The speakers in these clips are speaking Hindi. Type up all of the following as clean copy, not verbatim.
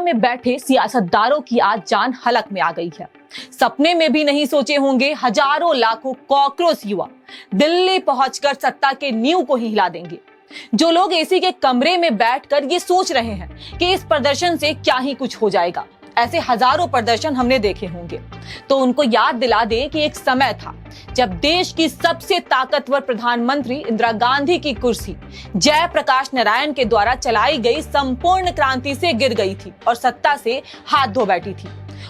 में बैठे सियासतदारों की आज जान हलक में आ गई है। सपने में भी नहीं सोचे होंगे हजारों लाखों कॉकरोच युवा दिल्ली पहुंचकर सत्ता के नींव को ही हिला देंगे। जो लोग एसी के कमरे में बैठकर ये सोच रहे हैं कि इस प्रदर्शन से क्या ही कुछ हो जाएगा, ऐसे हजारों प्रदर्शन हमने देखे होंगे। तो उनको याद दिला दें कि एक समय था जब देश की सबसे ताकतवर प्रधानमंत्री इंदिरा गांधी की कुर्सी जयप्रकाश नारायण के द्वारा चलाई गई संपूर्ण क्रांति से गिर गई थी और सत्ता से हाथ धो बैठी थी।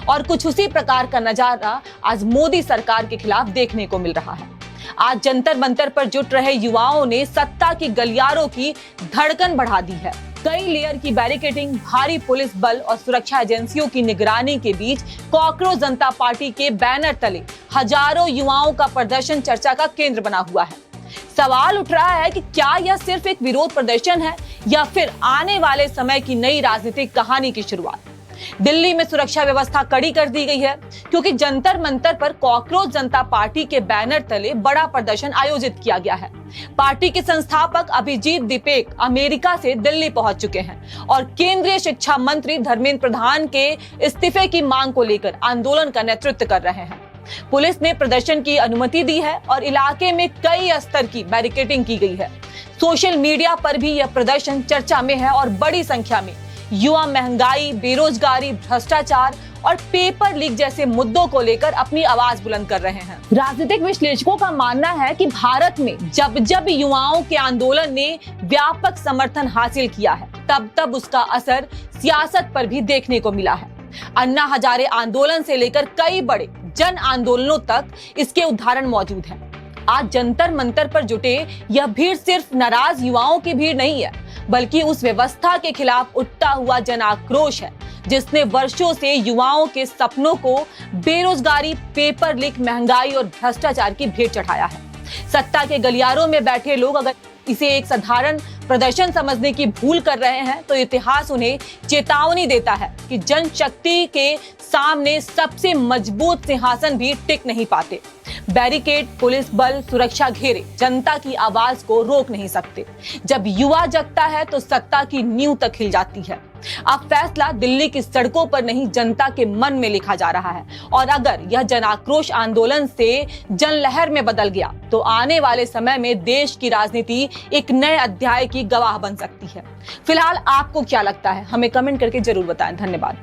और कुछ उसी प्रकार का नजारा आज मोदी सरकार के खिलाफ देखने को मिल रहा है। आज जंतर मंतर पर जुट रहे युवाओं ने सत्ता की गलियारों की धड़कन बढ़ा दी है। कई लेयर की बैरिकेडिंग, भारी पुलिस बल और सुरक्षा एजेंसियों की निगरानी के बीच कॉकरोच जनता पार्टी के बैनर तले हजारों युवाओं का प्रदर्शन चर्चा का केंद्र बना हुआ है। सवाल उठ रहा है कि क्या यह सिर्फ एक विरोध प्रदर्शन है या फिर आने वाले समय की नई राजनीतिक कहानी की शुरुआत। दिल्ली में सुरक्षा व्यवस्था कड़ी कर दी गई है क्योंकि जंतर मंतर पर कॉकरोच जनता पार्टी के बैनर तले बड़ा प्रदर्शन आयोजित किया गया है। पार्टी के संस्थापक अभिजीत दीपेक अमेरिका से दिल्ली पहुंच चुके हैं और केंद्रीय शिक्षा मंत्री धर्मेंद्र प्रधान के इस्तीफे की मांग को लेकर आंदोलन का नेतृत्व कर रहे हैं। पुलिस ने प्रदर्शन की अनुमति दी है और इलाके में कई स्तर की बैरिकेडिंग की गई है। सोशल मीडिया पर भी यह प्रदर्शन चर्चा में है और बड़ी संख्या में युवा महंगाई, बेरोजगारी, भ्रष्टाचार और पेपर लीक जैसे मुद्दों को लेकर अपनी आवाज बुलंद कर रहे हैं। राजनीतिक विश्लेषकों का मानना है कि भारत में जब जब युवाओं के आंदोलन ने व्यापक समर्थन हासिल किया है, तब तब उसका असर सियासत पर भी देखने को मिला है। अन्ना हजारे आंदोलन से लेकर कई बड़े जन आंदोलनों तक इसके उदाहरण मौजूद हैं। आज जंतर मंतर पर जुटे यह भीड़ सिर्फ नाराज युवाओं की भीड़ नहीं है, बल्कि उस व्यवस्था के खिलाफ उठता हुआ जन आक्रोश है जिसने वर्षों से युवाओं के सपनों को बेरोजगारी, पेपर लीक, महंगाई और भ्रष्टाचार की भेंट चढ़ाया है। सत्ता के गलियारों में बैठे लोग अगर इसे एक साधारण प्रदर्शन समझने की भूल कर रहे हैं तो इतिहास उन्हें चेतावनी देता है कि जनशक्ति के सामने सबसे मजबूत सिंहासन भी टिक नहीं पाते। बैरिकेड, पुलिस बल, सुरक्षा घेरे जनता की आवाज को रोक नहीं सकते। जब युवा जगता है तो सत्ता की नींव तक हिल जाती है। अब फैसला दिल्ली की सड़कों पर नहीं, जनता के मन में लिखा जा रहा है और अगर यह जन आक्रोश आंदोलन से जनलहर में बदल गया तो आने वाले समय में देश की राजनीति एक नए अध्याय की गवाह बन सकती है। फिलहाल आपको क्या लगता है, हमें कमेंट करके जरूर बताएं। धन्यवाद।